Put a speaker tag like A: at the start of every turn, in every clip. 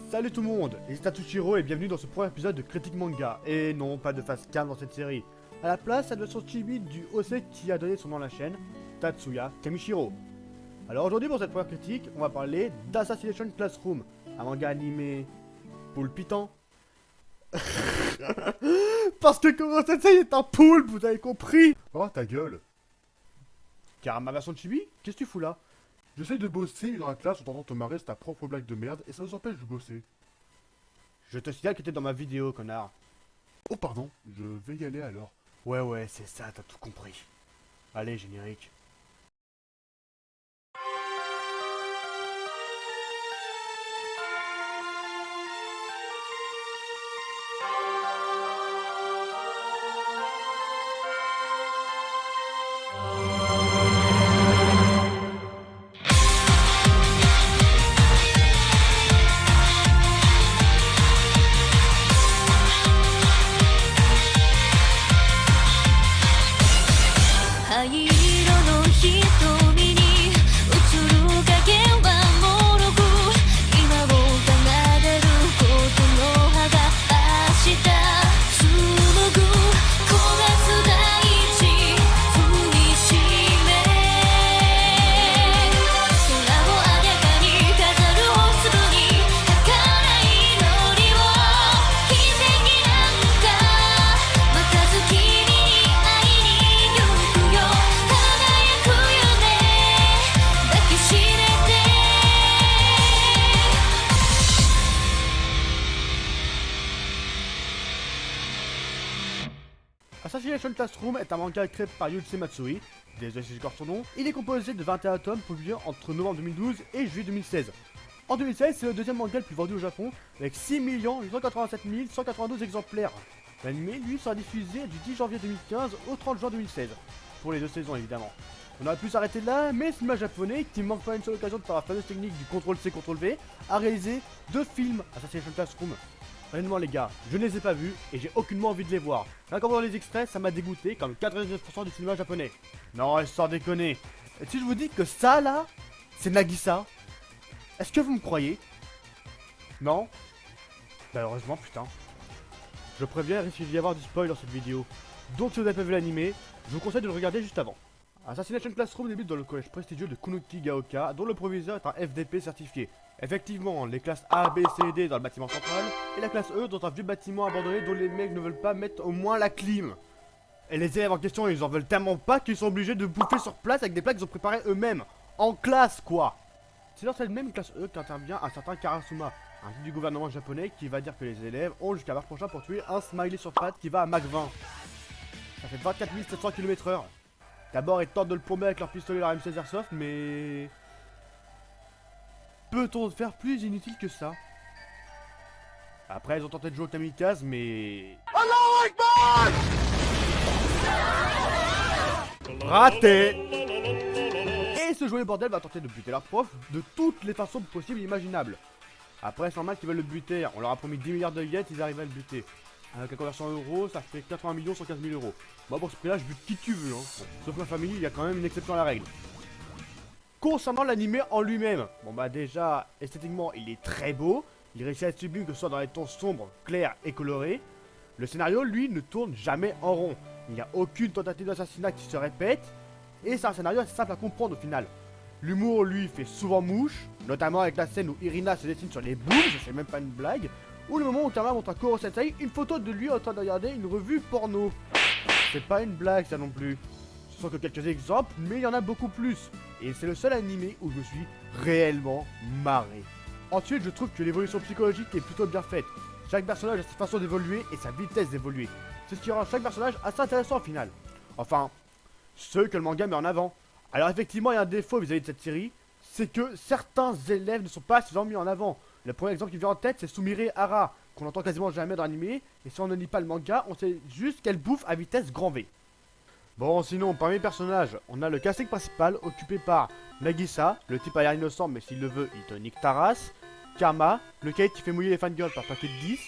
A: Salut tout le monde, ici Tatsushiro et bienvenue dans ce premier épisode de Critique Manga. Et non, pas de face cam dans cette série. À la place, la version chibi du OC qui a donné son nom à la chaîne, Tatsuya Kamishiro. Alors aujourd'hui pour cette première critique, on va parler d'Assassination Classroom, un manga animé poulpitant. Parce que Koro Sensei est un poulpe, vous avez compris.
B: Oh ta gueule.
A: Car ma version chibi, qu'est-ce que tu fous là?
B: J'essaye de bosser dans la classe en t'entendant te marrer sur ta propre blague de merde et ça nous empêche de bosser.
A: Je te signale que t'es dans ma vidéo, connard.
B: Oh pardon, je vais y aller alors.
A: Ouais, c'est ça, t'as tout compris. Allez, générique. Assassination Classroom est un manga créé par Yusuke Matsui, désolé si j'écorche son nom. Il est composé de 21 tomes publiés entre novembre 2012 et juillet 2016. En 2016, c'est le deuxième manga le plus vendu au Japon, avec 6 887 192 exemplaires. L'anime, lui, sera diffusé du 10 janvier 2015 au 30 juin 2016, pour les deux saisons évidemment. On aurait pu s'arrêter là, mais le cinéma japonais, qui ne manque pas une seule occasion de faire la fameuse technique du CTRL-C, CTRL-V, a réalisé 2 films Assassination Classroom. Honnêtement les gars, je ne les ai pas vus et j'ai aucunement envie de les voir. Rien qu'en voyant les extraits, ça m'a dégoûté comme 99% du cinéma japonais. Non, sans déconner. Et si je vous dis que ça là, c'est Nagisa, est-ce que vous me croyez? Non? Bah heureusement putain. Je préviens, il risque d'y avoir du spoil dans cette vidéo. Donc si vous n'avez pas vu l'animé, je vous conseille de le regarder juste avant. Assassination Classroom débute dans le collège prestigieux de Kunuki-Gaoka, dont le proviseur est un FDP certifié. Effectivement, les classes A, B, C et D dans le bâtiment central, et la classe E dans un vieux bâtiment abandonné dont les mecs ne veulent pas mettre au moins la clim. Et les élèves en question, ils en veulent tellement pas qu'ils sont obligés de bouffer sur place avec des plats qu'ils ont préparés eux-mêmes. En classe, quoi. C'est dans cette même classe E qu'intervient un certain Karasuma, un type du gouvernement japonais qui va dire que les élèves ont jusqu'à mars prochain pour tuer un smiley sur pattes qui va à Mach 20. Ça fait 24 700 km/h. D'abord, ils tentent de le plomber avec leur pistolet et leur M16 Airsoft, mais... peut-on faire plus inutile que ça? Après, ils ont tenté de jouer au kamikaze, mais... Raté! Et ce joyeux bordel va tenter de buter leur prof de toutes les façons possibles et imaginables. Après, c'est normal qu'ils veulent le buter, on leur a promis 10 milliards de yens, ils arrivent à le buter. Avec la conversion en euros, ça fait 80 millions sur 15 000 euros. Moi, pour ce prix-là, je bute qui tu veux, hein. Bon, sauf ma famille, il y a quand même une exception à la règle. Concernant l'animé en lui-même, bon bah déjà, esthétiquement, il est très beau. Il réussit à être sublime que ce soit dans les tons sombres, clairs et colorés. Le scénario, lui, ne tourne jamais en rond. Il n'y a aucune tentative d'assassinat qui se répète. Et c'est un scénario assez simple à comprendre au final. L'humour, lui, fait souvent mouche, notamment avec la scène où Irina se dessine sur les boobs, c'est même pas une blague. Ou le moment où Kama montre à Koro Sensei une photo de lui en train de regarder une revue porno. C'est pas une blague ça non plus. Ce sont que quelques exemples, mais il y en a beaucoup plus. Et c'est le seul animé où je me suis réellement marré. Ensuite, je trouve que l'évolution psychologique est plutôt bien faite. Chaque personnage a sa façon d'évoluer et sa vitesse d'évoluer. C'est ce qui rend chaque personnage assez intéressant au final. Enfin, ceux que le manga met en avant. Alors effectivement, il y a un défaut vis-à-vis de cette série, c'est que certains élèves ne sont pas suffisamment mis en avant. Le premier exemple qui vient en tête, c'est Sumire Hara, qu'on entend quasiment jamais dans l'animé, et si on ne lit pas le manga, on sait juste qu'elle bouffe à vitesse grand V. Bon, sinon, parmi les personnages, on a le casting principal occupé par Nagisa, le type a l'air innocent, mais s'il le veut, il te nique ta race, Karma, le kate qui fait mouiller les fangirls par paquet de 10,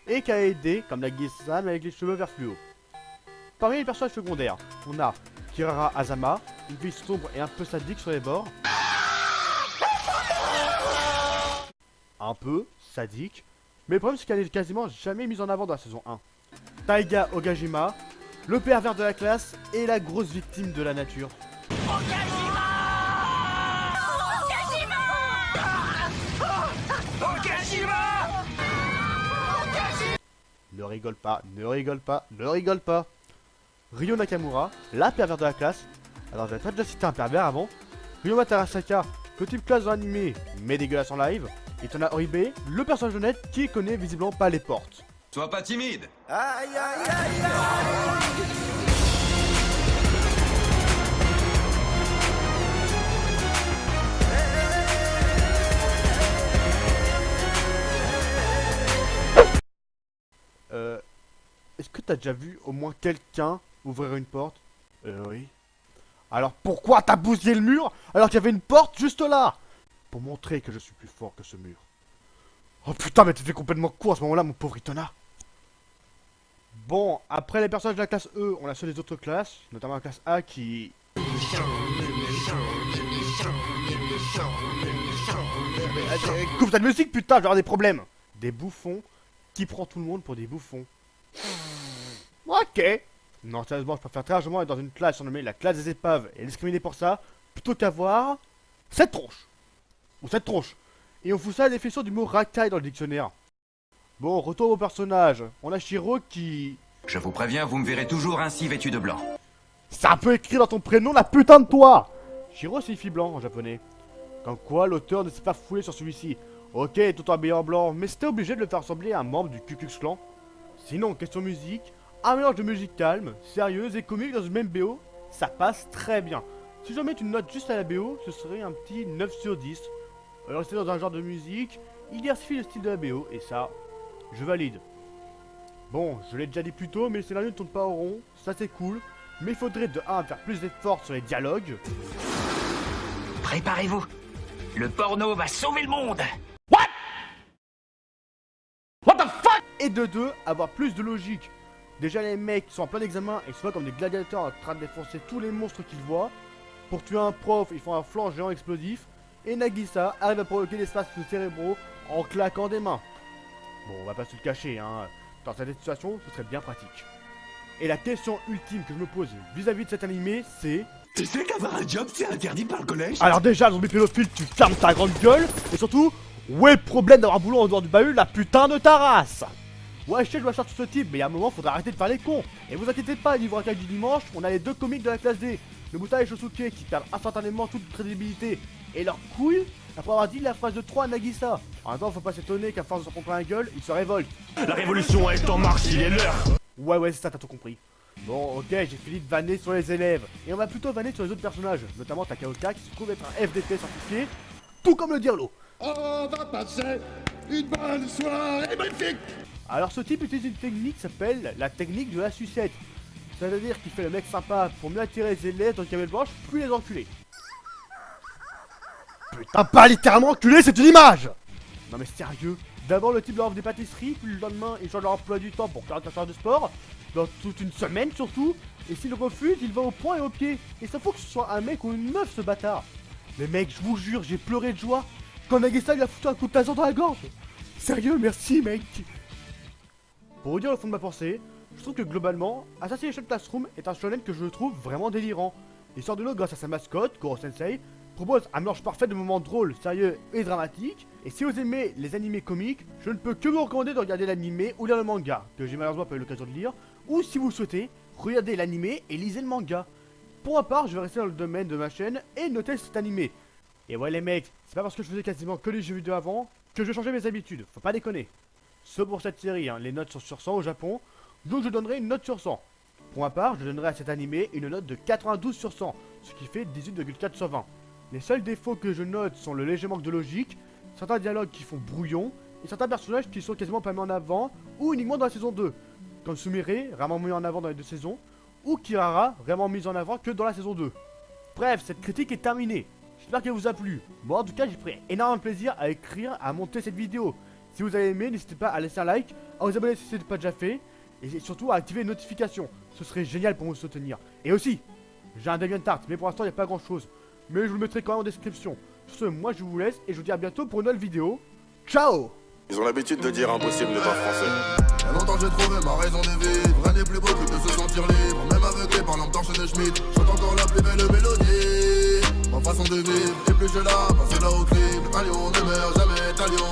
A: et Kaede, comme Nagisa, mais avec les cheveux vert fluo. Parmi les personnages secondaires, on a Kirara Azama, une fille sombre et un peu sadique sur les bords. un peu sadique, mais le problème c'est qu'elle est quasiment jamais mise en avant dans la saison 1. Taiga Ogajima, le pervers de la classe et la grosse victime de la nature. Ne rigole pas, ne rigole pas, ne rigole pas. Ryo Nakamura, la pervers de la classe. Alors j'avais pas déjà cité un pervers avant. Ryoma Tarasaka, le type classe dans l'animé, mais dégueulasse en live. Et t'en as Oribe, le personnage honnête qui connaît visiblement pas les portes.
C: Sois pas timide.
D: Aïe aïe aïe aïe.
A: Est-ce que t'as déjà vu au moins quelqu'un ouvrir une porte? Oui. Alors pourquoi t'as bousillé le mur alors qu'il y avait une porte juste là? Pour montrer que je suis plus fort que ce mur. Oh putain, mais tu fais complètement quoi à ce moment-là, mon pauvre Itona? Bon, après les personnages de la classe E, on a ceux des autres classes, notamment la classe A qui... Coupe ta musique, putain, je vais avoir des problèmes. Des bouffons qui prend tout le monde pour des bouffons. Ok. Non, sérieusement, je préfère très largement être dans une classe surnommée la classe des épaves et discriminer pour ça, plutôt qu'avoir cette tronche. Ou cette tronche. Et on fout ça à la définition du mot racaille dans le dictionnaire. Bon, retour au personnage. On a Shiro qui...
C: Je vous préviens, vous me verrez toujours ainsi vêtu de blanc.
A: C'est un peu écrit dans ton prénom, la putain de toi. Shiro signifie blanc en japonais. Comme quoi, l'auteur ne s'est pas foulé sur celui-ci. Ok, tout habillé en blanc, mais c'était obligé de le faire ressembler à un membre du Ku Klux Klan. Sinon, question musique, un mélange de musique calme, sérieuse et comique dans une même BO, ça passe très bien. Si je dois mettre une note juste à la BO, ce serait un petit 9 sur 10. Alors c'est dans un genre de musique, il diversifie le style de la BO, et ça, je valide. Bon, je l'ai déjà dit plus tôt, mais le scénario ne tourne pas au rond, ça c'est cool, mais il faudrait de 1 faire plus d'efforts sur les dialogues.
E: Préparez-vous. Le porno va sauver le monde.
A: Et de 2, avoir plus de logique. Déjà les mecs sont en plein examen et se voient comme des gladiateurs en train de défoncer tous les monstres qu'ils voient. Pour tuer un prof, ils font un flanc géant explosif. Et Nagisa arrive à provoquer des spasmes cérébraux en claquant des mains. Bon, on va pas se le cacher, hein. Dans cette situation, ce serait bien pratique. Et la question ultime que je me pose vis-à-vis de cet animé, c'est...
F: Tu sais qu'avoir un job, c'est interdit par le collège?
A: Alors déjà, zombie pédophile, tu fermes ta grande gueule. Et surtout, où est le problème d'avoir un boulot en dehors du bahut, la putain de ta race? Ouais, je sais, je dois sortir ce type, mais il y a un moment, faudra arrêter de faire les cons. Et vous inquiétez pas, niveau racaille du dimanche, on a les deux comiques de la classe D, le Muta et Shosuke, qui perdent instantanément toute crédibilité et leur couille après avoir dit la phrase de 3 à Nagisa. En même temps, faut pas s'étonner qu'à force de s'en prendre plein la gueule, ils se révoltent.
F: La révolution est en marche, il est l'heure.
A: Ouais, c'est ça, t'as tout compris. Bon, ok, j'ai fini de vanner sur les élèves, et on va plutôt vanner sur les autres personnages, notamment Takaoka, qui se trouve être un FDP certifié, tout comme le Dirlo.
B: On va passer une bonne soirée magnifique.
A: Alors ce type utilise une technique qui s'appelle la technique de la sucette. Ça veut dire qu'il fait le mec sympa pour mieux attirer les élèves dans le camel blanche, puis les enculer. Putain, pas littéralement enculer, c'est une image. Non mais sérieux, d'abord le type leur offre des pâtisseries, puis le lendemain ils changent leur emploi du temps pour faire un de sport, dans toute une semaine surtout, et s'il refuse, il va au poing et au pied. Et ça faut que ce soit un mec ou une meuf ce bâtard. Mais mec, je vous jure, j'ai pleuré de joie quand Nagisa lui a foutu un coup de taser dans la gorge. Sérieux, merci mec. Pour vous dire le fond de ma pensée, je trouve que globalement, Assassination Classroom est un shonen que je trouve vraiment délirant. Il sort de l'eau grâce à sa mascotte, Koro Sensei, propose un mélange parfait de moments drôles, sérieux et dramatiques. Et si vous aimez les animés comiques, je ne peux que vous recommander de regarder l'animé ou lire le manga, que j'ai malheureusement pas eu l'occasion de lire. Ou si vous le souhaitez, regardez l'animé et lisez le manga. Pour ma part, je vais rester dans le domaine de ma chaîne et noter cet animé. Et ouais les mecs, c'est pas parce que je faisais quasiment que les jeux vidéo avant que je vais changer mes habitudes, faut pas déconner. Sauf pour cette série, hein, les notes sont sur 100 au Japon, donc je donnerai une note sur 100. Pour ma part, je donnerai à cet animé une note de 92 sur 100, ce qui fait 18,4 sur 20. Les seuls défauts que je note sont le léger manque de logique, certains dialogues qui font brouillon, et certains personnages qui sont quasiment pas mis en avant, ou uniquement dans la saison 2, comme Sumire, vraiment mis en avant dans les deux saisons, ou Kirara, vraiment mis en avant que dans la saison 2. Bref, cette critique est terminée. J'espère qu'elle vous a plu. Bon, en tout cas, j'ai pris énormément de plaisir à écrire, à monter cette vidéo. Si vous avez aimé, n'hésitez pas à laisser un like, à vous abonner si ce n'est pas déjà fait, et surtout à activer les notifications. Ce serait génial pour me soutenir. Et aussi, j'ai un DeviantArt, mais pour l'instant, il n'y a pas grand chose. Mais je vous le mettrai quand même en description. Sur ce, moi je vous laisse, et je vous dis à bientôt pour une nouvelle vidéo. Ciao.
G: Ils ont l'habitude de dire impossible de pas français.
H: Il y a longtemps j'ai trouvé ma raison de vivre. Rien n'est plus beau que de se sentir libre. Même aveuglé par lampe torche de Schmitt, j'entends encore la plus belle mélodie. Ma façon de vivre, et plus je la passe là au crible. Un lion ne meurt jamais, talion.